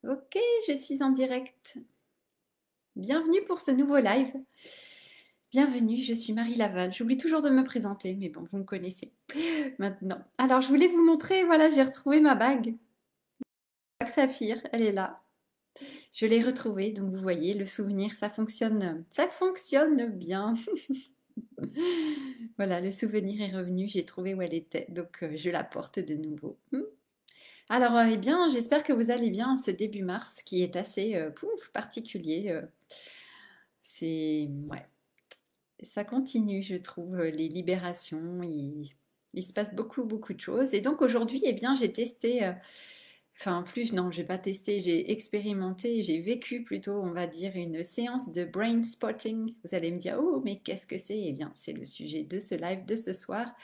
Ok, je suis en direct. Bienvenue pour ce nouveau live. Bienvenue, je suis Marie Laval. J'oublie toujours de me présenter, mais bon, vous me connaissez maintenant. Alors, je voulais vous montrer, voilà, j'ai retrouvé ma bague. Bague saphir, elle est là. Je l'ai retrouvée, donc vous voyez, le souvenir, ça fonctionne bien. Voilà, le souvenir est revenu, j'ai trouvé où elle était, donc je la porte de nouveau. Alors, eh bien, j'espère que vous allez bien en ce début mars qui est assez particulier. Ouais, ça continue, je trouve, les libérations. Il se passe beaucoup, beaucoup de choses. Et donc aujourd'hui, eh bien, j'ai testé, enfin plus, non, j'ai pas testé, j'ai expérimenté, j'ai vécu plutôt, on va dire, une séance de brain spotting. Vous allez me dire, oh, mais qu'est-ce que c'est? Eh bien, c'est le sujet de ce live de ce soir.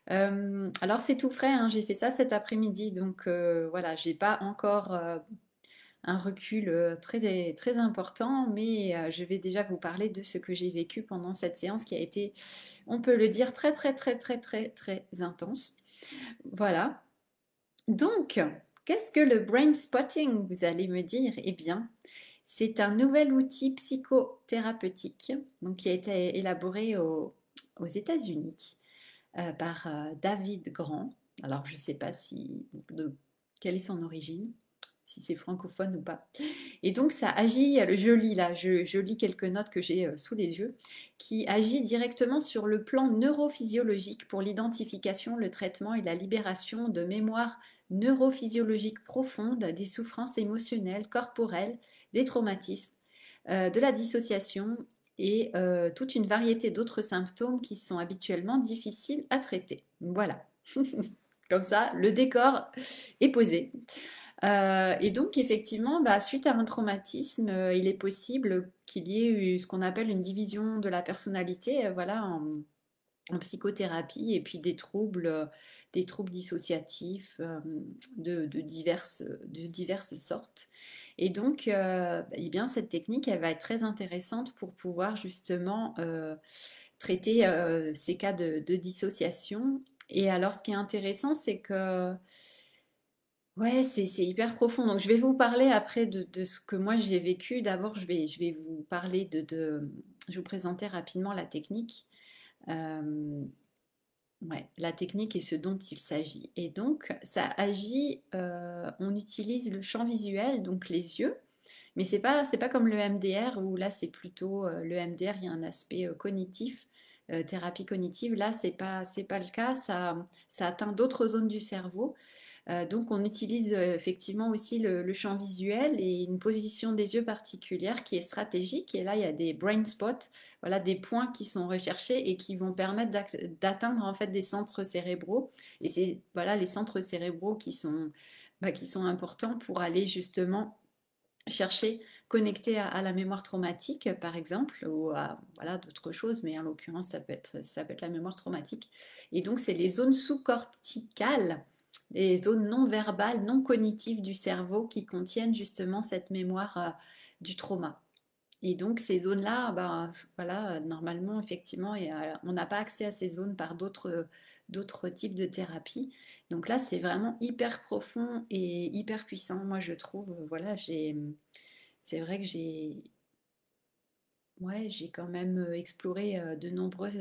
Alors c'est tout frais, hein, j'ai fait ça cet après-midi, donc voilà, j'ai pas encore un recul très, très important, mais je vais déjà vous parler de ce que j'ai vécu pendant cette séance qui a été, on peut le dire, très, très, très, très, très, très intense. Voilà. Donc, qu'est-ce que le brain spotting, vous allez me dire? Eh bien, c'est un nouvel outil psychothérapeutique donc, qui a été élaboré aux États-Unis par David Grand. Alors, je ne sais pas quelle est son origine, si c'est francophone ou pas. Et donc, ça agit, je lis là, je lis quelques notes que j'ai sous les yeux, qui agit directement sur le plan neurophysiologique pour l'identification, le traitement et la libération de mémoires neurophysiologiques profondes, des souffrances émotionnelles, corporelles, des traumatismes, de la dissociation et toute une variété d'autres symptômes qui sont habituellement difficiles à traiter. Voilà. Comme ça, le décor est posé. Et donc, effectivement, bah, suite à un traumatisme, il est possible qu'il y ait eu ce qu'on appelle une division de la personnalité, voilà, en psychothérapie, et puis des troubles dissociatifs de diverses sortes. Et donc, eh bien, cette technique, elle va être très intéressante pour pouvoir justement traiter ces cas de dissociation. Et alors, ce qui est intéressant, c'est que ouais, c'est hyper profond. Donc, je vais vous parler après de ce que moi j'ai vécu. D'abord, je vais vous parler je vais vous présenter rapidement la technique. Euh, ouais, la technique et ce dont il s'agit. Et donc, ça agit, on utilise le champ visuel, donc les yeux, mais c'est pas comme le MDR où là, c'est plutôt, le MDR, il y a un aspect cognitif, thérapie cognitive. Là, c'est pas le cas, ça atteint d'autres zones du cerveau. Donc on utilise effectivement aussi le champ visuel et une position des yeux particulière qui est stratégique. Et là, il y a des brain spots, voilà, des points qui sont recherchés et qui vont permettre d'atteindre en fait des centres cérébraux. Et c'est voilà les centres cérébraux qui sont importants pour aller justement chercher, connecter à la mémoire traumatique, par exemple, ou à voilà, d'autres choses, mais en l'occurrence, ça peut être la mémoire traumatique. Et donc, c'est les zones sous-corticales, les zones non verbales, non cognitives du cerveau qui contiennent justement cette mémoire du trauma. Et donc, ces zones-là, ben, voilà, normalement, effectivement, on n'a pas accès à ces zones par d'autres types de thérapies. Donc là, c'est vraiment hyper profond et hyper puissant. Moi, je trouve, voilà, c'est vrai que ouais, j'ai quand même exploré de nombreuses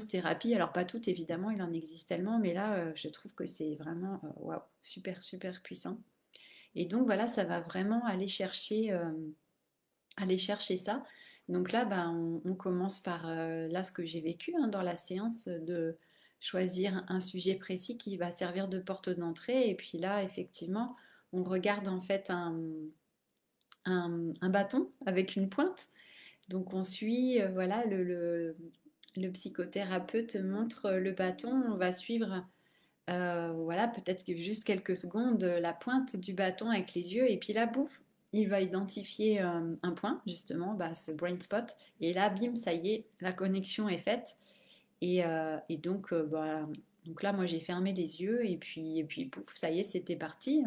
thérapies. Alors, pas toutes, évidemment, il en existe tellement, mais là, je trouve que c'est vraiment, waouh, super, super puissant. Et donc, voilà, ça va vraiment aller chercher ça. Donc là, ben, on commence par là ce que j'ai vécu hein, dans la séance de choisir un sujet précis qui va servir de porte d'entrée. Et puis là, effectivement, on regarde en fait un bâton avec une pointe. Donc on suit, voilà, le psychothérapeute montre le bâton, on va suivre, voilà, peut-être que juste quelques secondes, la pointe du bâton avec les yeux, et puis là, bouf, il va identifier un point, justement, bah, ce brain spot, et là, bim, ça y est, la connexion est faite, et donc, bah, donc là, moi, j'ai fermé les yeux, et puis pouf, ça y est, c'était parti.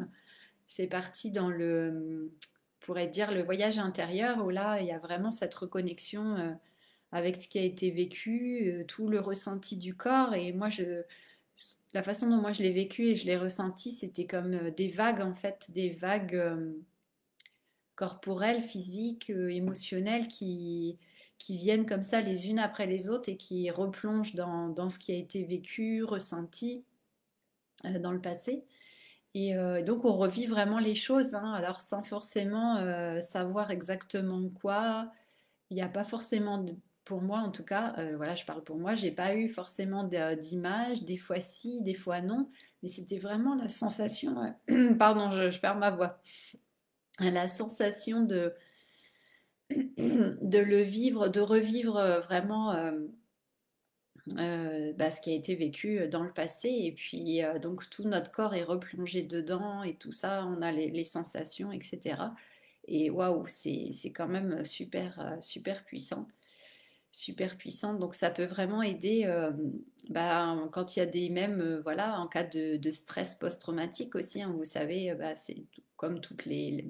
C'est parti dans pourrait dire, le voyage intérieur, où là, il y a vraiment cette reconnexion avec ce qui a été vécu, tout le ressenti du corps, et moi, la façon dont moi je l'ai vécu et je l'ai ressenti, c'était comme des vagues en fait, des vagues corporelles, physiques, émotionnelles qui viennent comme ça les unes après les autres et qui replongent dans ce qui a été vécu, ressenti dans le passé. Et donc on revit vraiment les choses, hein, alors sans forcément savoir exactement quoi. Il n'y a pas forcément, pour moi en tout cas, voilà, je parle pour moi, j'ai pas eu forcément d'image, des fois si, des fois non, mais c'était vraiment la sensation, pardon, je perds ma voix, la sensation de le vivre, de revivre vraiment bah, ce qui a été vécu dans le passé. Et puis, donc, tout notre corps est replongé dedans et tout ça, on a les sensations, etc. Et waouh, c'est quand même super, super puissant. Super puissant. Donc, ça peut vraiment aider bah, quand il y a des mêmes, voilà, en cas de stress post-traumatique aussi. Hein, vous savez, bah, c'est comme toutes les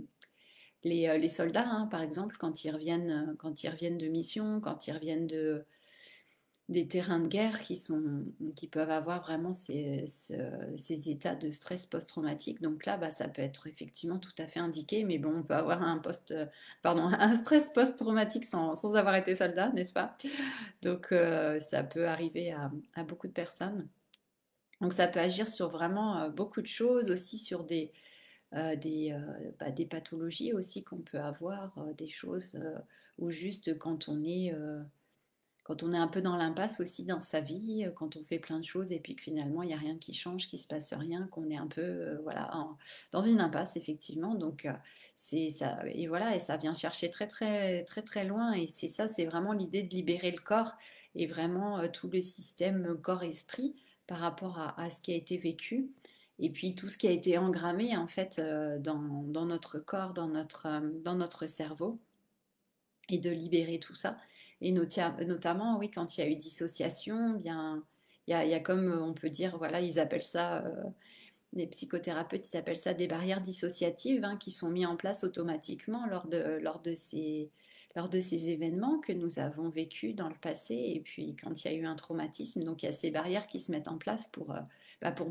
soldats, hein, par exemple, quand ils reviennent de mission, quand ils reviennent des terrains de guerre qui peuvent avoir vraiment ces états de stress post-traumatique. Donc là, bah, ça peut être effectivement tout à fait indiqué, mais bon, on peut avoir pardon, un stress post-traumatique sans avoir été soldat, n'est-ce pas? Donc ça peut arriver à beaucoup de personnes. Donc ça peut agir sur vraiment beaucoup de choses, aussi sur des pathologies aussi qu'on peut avoir, des choses ou juste quand on est un peu dans l'impasse aussi dans sa vie, quand on fait plein de choses et puis que finalement il n'y a rien qui change, qu'il ne se passe rien, qu'on est un peu voilà, dans une impasse effectivement. Donc c'est ça et voilà et ça vient chercher très très très très loin et c'est ça, c'est vraiment l'idée de libérer le corps et vraiment tout le système corps-esprit par rapport à ce qui a été vécu. Et puis tout ce qui a été engrammé en fait dans notre corps, dans notre cerveau et de libérer tout ça. Et notamment, oui, quand il y a eu dissociation, bien, il y a comme on peut dire, voilà, ils appellent ça, les psychothérapeutes, ils appellent ça des barrières dissociatives hein, qui sont mises en place automatiquement lors de ces événements que nous avons vécus dans le passé. Et puis quand il y a eu un traumatisme, donc il y a ces barrières qui se mettent en place pour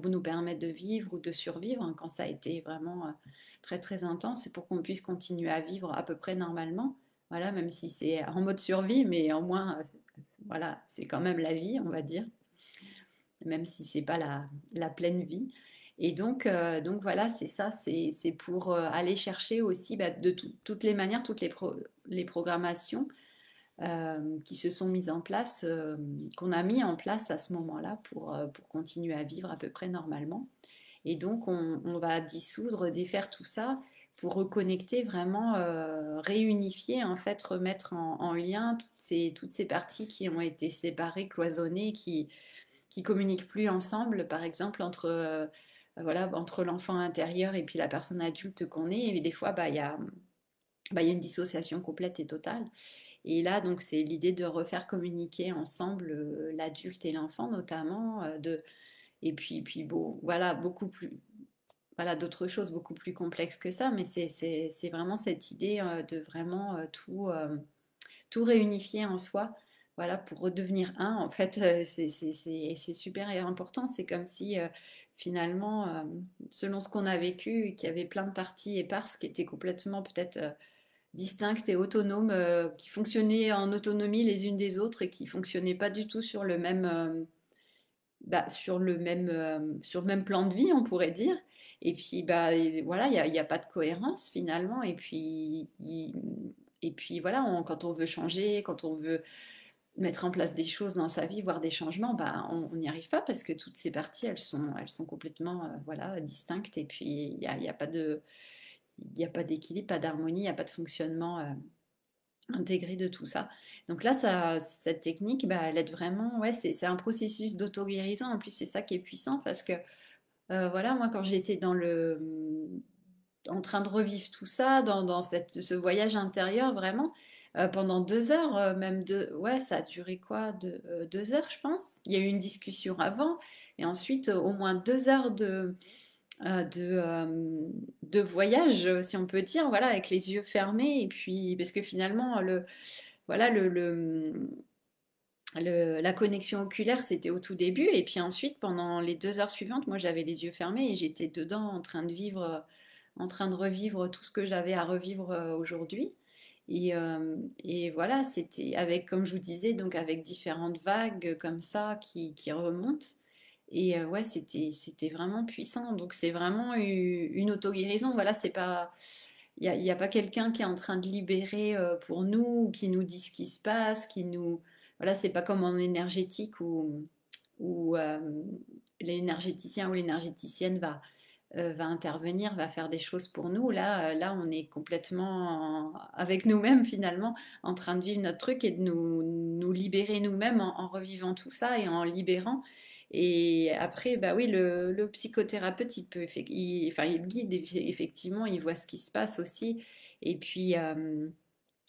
nous permettre de vivre ou de survivre hein, quand ça a été vraiment très très intense et pour qu'on puisse continuer à vivre à peu près normalement. Voilà, même si c'est en mode survie, mais au moins, voilà, c'est quand même la vie, on va dire, même si c'est pas la pleine vie. Et donc voilà, c'est ça, c'est pour aller chercher aussi bah, de toutes les manières, toutes les programmations qui se sont mises en place, qu'on a mis en place à ce moment-là pour continuer à vivre à peu près normalement. Et donc, on va dissoudre, défaire tout ça pour reconnecter vraiment, réunifier, en fait, remettre en lien toutes ces parties qui ont été séparées, cloisonnées, qui communiquent plus ensemble, par exemple, voilà, entre l'enfant intérieur et puis la personne adulte qu'on est. Et des fois, bah, il y a une dissociation complète et totale. Et là, donc, c'est l'idée de refaire communiquer ensemble l'adulte et l'enfant, notamment, et puis bon, voilà, beaucoup plus, voilà, d'autres choses beaucoup plus complexes que ça, mais c'est vraiment cette idée de vraiment tout réunifier en soi, voilà, pour redevenir un. En fait, c'est super important. C'est comme si finalement, selon ce qu'on a vécu, qu'il y avait plein de parties éparses qui étaient complètement peut-être distinctes et autonomes, qui fonctionnaient en autonomie les unes des autres et qui fonctionnaient pas du tout sur le même, bah, sur le même plan de vie, on pourrait dire. Et puis, bah, et voilà, il y a pas de cohérence finalement. Et puis voilà, quand on veut changer, quand on veut mettre en place des choses dans sa vie, voir des changements, bah, on n'y arrive pas parce que toutes ces parties, elles sont complètement voilà, distinctes. Et puis, il y a pas il y a pas d'équilibre, pas d'harmonie, il n'y a pas de fonctionnement intégré de tout ça. Donc là, cette technique, bah, elle aide vraiment, ouais, c'est un processus d'auto-guérison. En plus, c'est ça qui est puissant parce que, voilà, moi, quand j'étais en train de revivre tout ça, dans ce voyage intérieur, vraiment, pendant 2 heures, même ouais, ça a duré quoi, 2 heures, je pense. Il y a eu une discussion avant, et ensuite, au moins 2 heures euh, de, euh, de voyage, si on peut dire, voilà, avec les yeux fermés, et puis, parce que finalement, voilà, La connexion oculaire, c'était au tout début. Et puis ensuite, pendant les 2 heures suivantes, moi, j'avais les yeux fermés et j'étais dedans en train de vivre, en train de revivre tout ce que j'avais à revivre aujourd'hui. Et voilà, c'était avec, comme je vous disais, donc avec différentes vagues comme ça qui remontent. Et ouais, c'était vraiment puissant. Donc c'est vraiment une auto-guérison. Voilà, c'est pas, il y a pas quelqu'un qui est en train de libérer pour nous, ou qui nous dit ce qui se passe, qui nous, voilà, c'est pas comme en énergétique où l'énergéticien ou l'énergéticienne va intervenir, va faire des choses pour nous. Là, on est complètement avec nous-mêmes finalement, en train de vivre notre truc et de nous libérer nous-mêmes en revivant tout ça et en libérant. Et après, bah oui, le psychothérapeute, enfin, il guide effectivement, il voit ce qui se passe aussi. Et puis,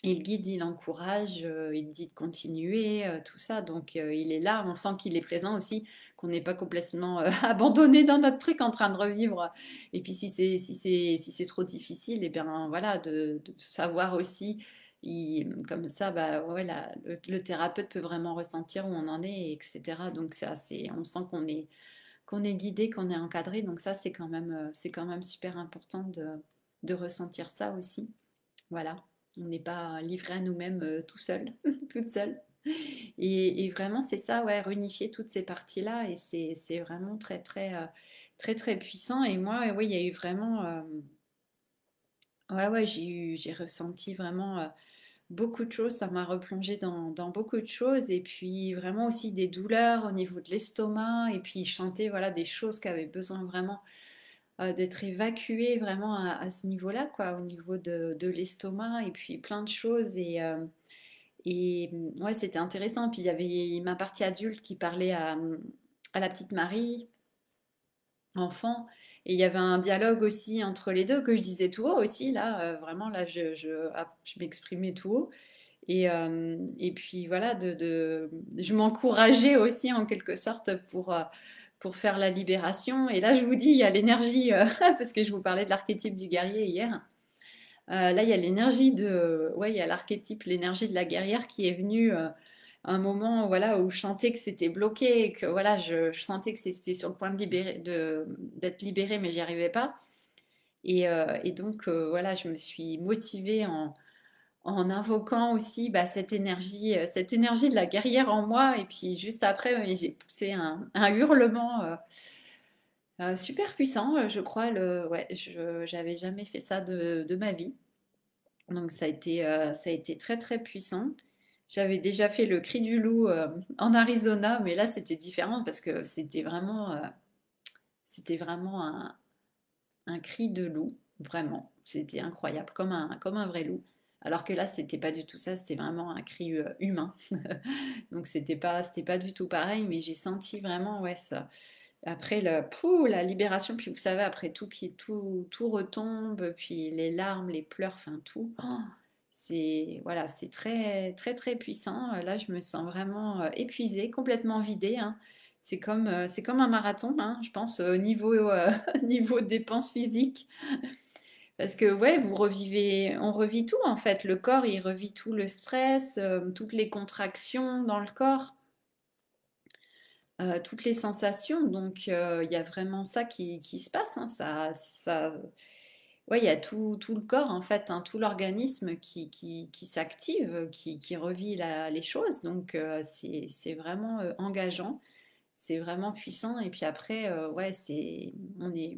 il guide, il encourage, il dit de continuer, tout ça. Donc, il est là. On sent qu'il est présent aussi, qu'on n'est pas complètement abandonné dans notre truc en train de revivre. Et puis, si c'est trop difficile, et bien voilà, de savoir aussi. Comme ça, bah, ouais, le thérapeute peut vraiment ressentir où on en est, etc. Donc, on sent qu'on est guidé, qu'on est encadré. Donc, ça, c'est quand même super important de ressentir ça aussi. Voilà, on n'est pas livré à nous-mêmes tout seul, toute seule. Et vraiment, c'est ça, ouais, réunifier toutes ces parties-là. Et c'est vraiment très, très, très, très puissant. Et moi, oui, il y a eu vraiment. Ouais, ouais, j'ai ressenti vraiment beaucoup de choses. Ça m'a replongé dans beaucoup de choses. Et puis, vraiment aussi des douleurs au niveau de l'estomac. Et puis, chanter, voilà, des choses qui avaient besoin vraiment d'être évacuées vraiment à ce niveau-là, quoi, au niveau de l'estomac. Et puis, plein de choses. Ouais, c'était intéressant. Puis il y avait ma partie adulte qui parlait à la petite Marie, enfant. Et il y avait un dialogue aussi entre les deux que je disais tout haut aussi. Là, vraiment, là, je m'exprimais tout haut. Et puis voilà, je m'encourageais aussi en quelque sorte pour faire la libération. Et là, je vous dis, il y a l'énergie, parce que je vous parlais de l'archétype du guerrier hier. Là, il y a ouais, il y a l'archétype, l'énergie de la guerrière qui est venue à un moment, voilà, où je sentais que c'était bloqué, et que voilà, je sentais que c'était sur le point d'être libéré, mais j'y arrivais pas. Et donc, voilà, je me suis motivée en invoquant aussi bah, cette énergie de la guerrière en moi. Et puis, juste après, j'ai poussé un hurlement super puissant, je crois. Ouais, j'avais jamais fait ça de ma vie. Donc ça a été très très puissant. J'avais déjà fait le cri du loup en Arizona, mais là c'était différent parce que c'était vraiment un cri de loup, vraiment. C'était incroyable, comme un vrai loup. Alors que là, c'était pas du tout ça, c'était vraiment un cri humain. Donc c'était pas du tout pareil, mais j'ai senti vraiment, ouais, ça. Après la libération, puis vous savez, après tout retombe, puis les larmes, les pleurs, enfin tout. Oh, voilà, c'est très très très puissant. Là, je me sens vraiment épuisée, complètement vidée, hein. C'est comme un marathon, hein, je pense, au niveau niveau dépenses physiques. Parce que ouais, on revit tout en fait. Le corps, il revit tout le stress, toutes les contractions dans le corps, toutes les sensations. Donc il y a vraiment ça qui se passe, hein. Ouais, il y a tout le corps en fait, hein, tout l'organisme qui s'active, qui revit les choses. Donc c'est vraiment engageant, c'est vraiment puissant. Et puis après, ouais,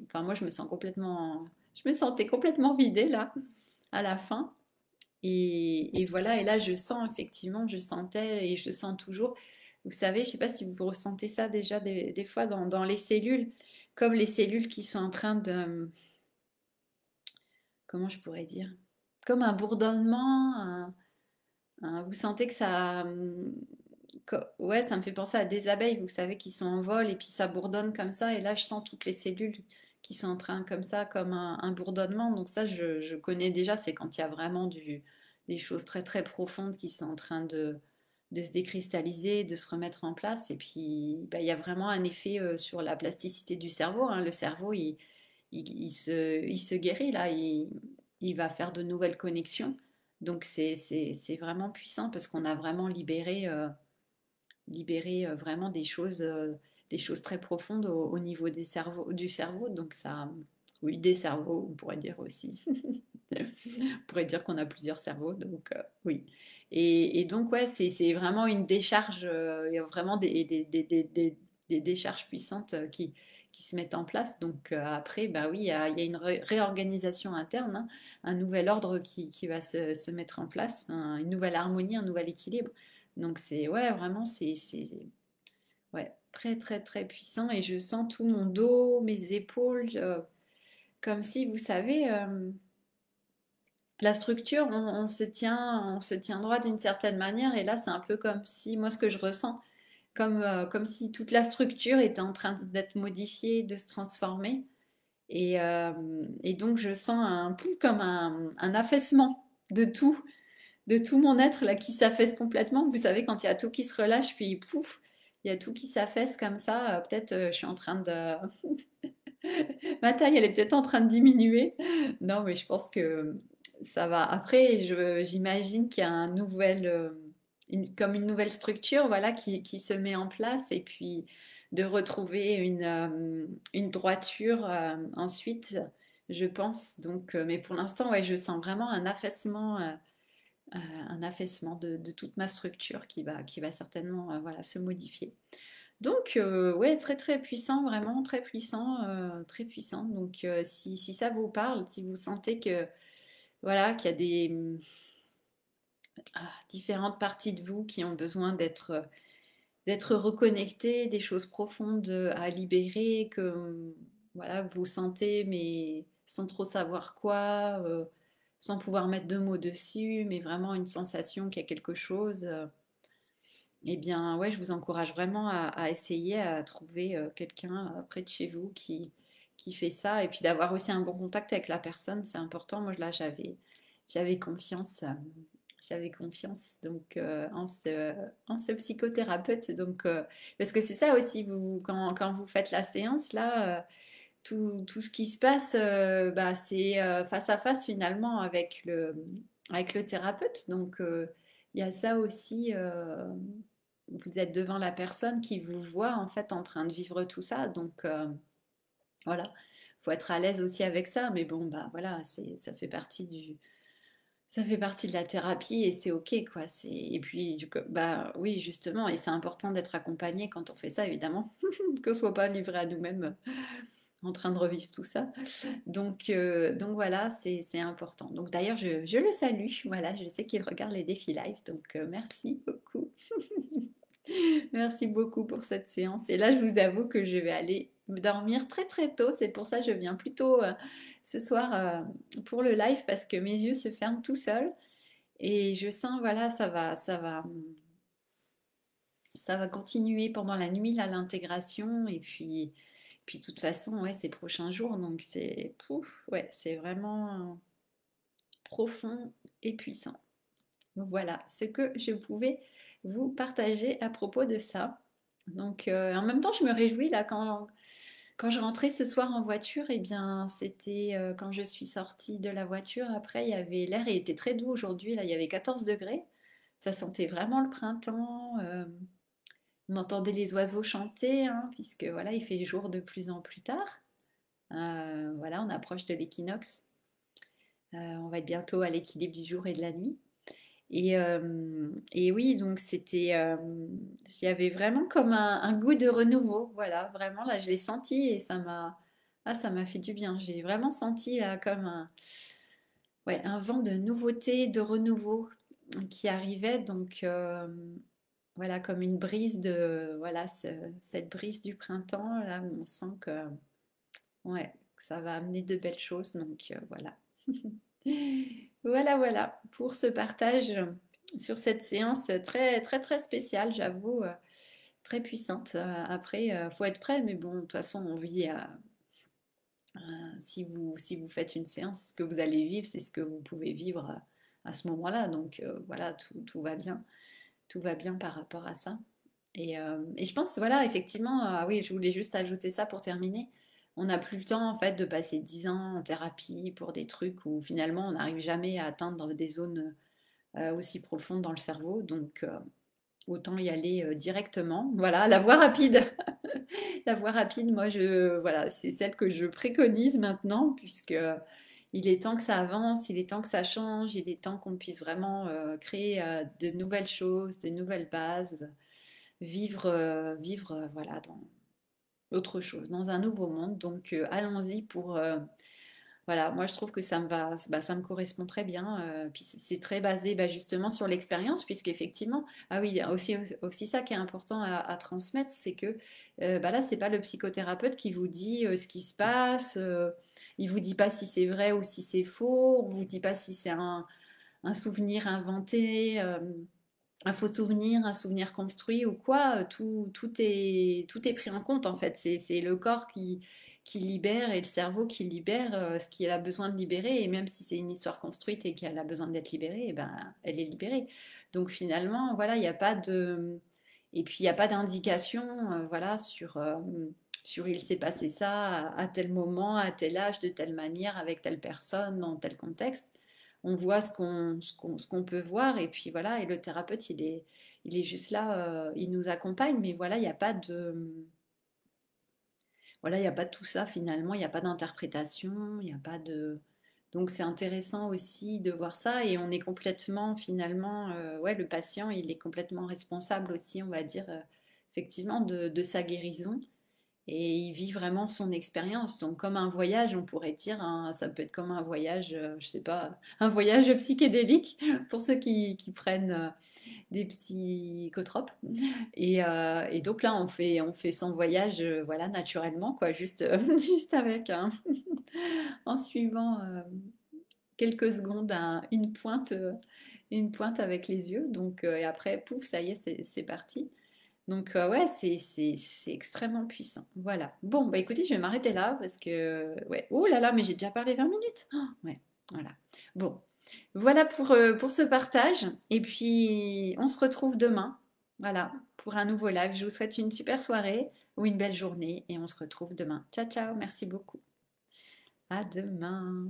enfin moi je me sentais complètement vidée là à la fin. Et voilà, et là je sens effectivement, je sentais et je sens toujours. Vous savez, je ne sais pas si vous ressentez ça déjà des fois dans les cellules, comme les cellules qui sont en train comment je pourrais dire, comme un bourdonnement, vous sentez que ouais, ça me fait penser à des abeilles, vous savez, qui sont en vol et puis ça bourdonne comme ça, et là je sens toutes les cellules qui sont en train comme ça, comme un bourdonnement. Donc ça, je connais déjà, c'est quand il y a vraiment des choses très très profondes qui sont en train de se décristalliser, de se remettre en place. Et puis, bah, il y a vraiment un effet sur la plasticité du cerveau, hein. Le cerveau, il se guérit là, il va faire de nouvelles connexions. Donc c'est vraiment puissant parce qu'on a vraiment libéré libérer vraiment des choses très profondes au niveau du cerveau. Donc ça, oui, des cerveaux, on pourrait dire aussi. On pourrait dire qu'on a plusieurs cerveaux, donc oui. Et donc, ouais, c'est vraiment une décharge, il y a vraiment des décharges puissantes qui se mettent en place. Donc après, bah oui, il y a une réorganisation interne, hein, un nouvel ordre qui va se mettre en place, une nouvelle harmonie, un nouvel équilibre. Donc c'est, ouais, vraiment, ouais, très, très, très puissant. Et je sens tout mon dos, mes épaules, comme si, vous savez, la structure, on se tient droit d'une certaine manière, et là, c'est un peu comme si, moi, ce que je ressens, comme si toute la structure était en train d'être modifiée, de se transformer. Et donc, je sens comme un affaissement de tout mon être là qui s'affaisse complètement. Vous savez, quand il y a tout qui se relâche, puis pouf, il y a tout qui s'affaisse comme ça. Peut-être je suis en train de... Ma taille, elle est peut-être en train de diminuer. Non, mais je pense que ça va. Après, j'imagine qu'il y a comme une nouvelle structure, voilà, qui se met en place, et puis de retrouver une droiture ensuite, je pense. Donc, mais pour l'instant, ouais, je sens vraiment un affaissement de toute ma structure qui va certainement, voilà, se modifier. Donc, ouais, très très puissant, vraiment très puissant, très puissant. Donc, si ça vous parle, si vous sentez que voilà, qu'il y a différentes parties de vous qui ont besoin d'être reconnectées, des choses profondes à libérer, que voilà, que vous sentez, mais sans trop savoir quoi, sans pouvoir mettre de mots dessus, mais vraiment une sensation qu'il y a quelque chose. Eh bien, ouais, je vous encourage vraiment à essayer à trouver quelqu'un près de chez vous qui fait ça. Et puis d'avoir aussi un bon contact avec la personne, c'est important. Moi, là, j'avais confiance. J'avais confiance donc en ce psychothérapeute. Donc, parce que c'est ça aussi, quand vous faites la séance, là, tout ce qui se passe, bah, c'est face à face finalement avec le thérapeute. Donc, il y a ça aussi. Vous êtes devant la personne qui vous voit en fait en train de vivre tout ça. Donc, voilà, faut être à l'aise aussi avec ça. Mais bon, bah voilà, ça fait partie de la thérapie et c'est ok quoi. Et puis, bah oui, justement, et c'est important d'être accompagné quand on fait ça, évidemment, que ce soit pas livré à nous-mêmes en train de revivre tout ça. Donc voilà, c'est important. Donc d'ailleurs, je le salue. Voilà, je sais qu'il regarde les défis live. Donc merci beaucoup. Merci beaucoup pour cette séance. Et là, je vous avoue que je vais aller dormir très très tôt. C'est pour ça que je viens plus tôt ce soir pour le live parce que mes yeux se ferment tout seuls. Et je sens, voilà, ça va continuer pendant la nuit, là, l'intégration. Et puis, de toute façon, ouais, ces prochains jours. Donc, c'est, pouf, ouais, c'est vraiment profond et puissant. Donc, voilà ce que je pouvais vous partager à propos de ça. Donc, en même temps, je me réjouis là quand je rentrais ce soir en voiture. Eh bien, c'était quand je suis sortie de la voiture. Après, il y avait l'air, il était très doux aujourd'hui. Là, il y avait 14 degrés. Ça sentait vraiment le printemps. On entendait les oiseaux chanter, hein, puisque voilà, il fait jour de plus en plus tard. Voilà, on approche de l'équinoxe. On va être bientôt à l'équilibre du jour et de la nuit. Et oui, donc il y avait vraiment comme un goût de renouveau. Voilà, vraiment là, je l'ai senti et ça m'a fait du bien. J'ai vraiment senti là comme ouais, un vent de nouveauté, de renouveau qui arrivait. Donc voilà, comme une brise voilà, cette brise du printemps là où on sent ouais, que ça va amener de belles choses. Donc voilà. Voilà, voilà, pour ce partage sur cette séance très, très, très spéciale, j'avoue, très puissante. Après, faut être prêt, mais bon, de toute façon, on vit si vous faites une séance, ce que vous allez vivre, c'est ce que vous pouvez vivre à ce moment-là. Donc voilà, tout va bien. Tout va bien par rapport à ça. Et je pense, voilà, effectivement, oui, je voulais juste ajouter ça pour terminer. On n'a plus le temps, en fait, de passer 10 ans en thérapie pour des trucs où finalement on n'arrive jamais à atteindre des zones aussi profondes dans le cerveau. Donc, autant y aller directement. Voilà, la voie rapide. La voie rapide, moi, voilà, c'est celle que je préconise maintenant, puisque il est temps que ça avance, il est temps que ça change, il est temps qu'on puisse vraiment créer de nouvelles choses, de nouvelles bases, vivre voilà, dans autre chose, dans un nouveau monde. Donc, allons-y pour voilà, moi je trouve que ça me va, bah, ça me correspond très bien. Puis c'est très basé bah, justement sur l'expérience, puisqu'effectivement, ah oui, il y a aussi ça qui est important à transmettre, c'est que bah là, c'est pas le psychothérapeute qui vous dit ce qui se passe, il vous dit pas si c'est vrai ou si c'est faux, on vous dit pas si c'est un souvenir inventé, un faux souvenir, un souvenir construit ou quoi, tout est pris en compte en fait. C'est le corps qui libère et le cerveau qui libère ce qu'il a besoin de libérer. Et même si c'est une histoire construite et qu'elle a besoin d'être libérée, eh ben, elle est libérée. Donc finalement, voilà, il n'y a pas de... Et puis il n'y a pas d'indication voilà, sur il s'est passé ça à tel moment, à tel âge, de telle manière, avec telle personne, dans tel contexte. On voit ce qu'on peut voir et puis voilà, et le thérapeute, il est juste là, il nous accompagne, mais voilà, il n'y a pas de, voilà, il n'y a pas de tout ça finalement, il n'y a pas d'interprétation, il n'y a pas de... Donc c'est intéressant aussi de voir ça et on est complètement finalement, ouais, le patient, il est complètement responsable aussi, on va dire, effectivement, de sa guérison et il vit vraiment son expérience. Donc, comme un voyage, on pourrait dire, hein, ça peut être comme un voyage, je sais pas, un voyage psychédélique pour ceux qui prennent des psychotropes. Et donc là, on fait son voyage, voilà, naturellement, quoi, juste, juste avec, en suivant quelques secondes une pointe avec les yeux. Donc, et après, pouf, ça y est, c'est parti. Donc ouais, c'est extrêmement puissant. Voilà. Bon, bah écoutez, je vais m'arrêter là parce que ouais. Oh là là, mais j'ai déjà parlé 20 minutes. Oh, ouais, voilà. Bon, voilà pour ce partage. Et puis on se retrouve demain. Voilà, pour un nouveau live. Je vous souhaite une super soirée ou une belle journée et on se retrouve demain. Ciao ciao, merci beaucoup. À demain.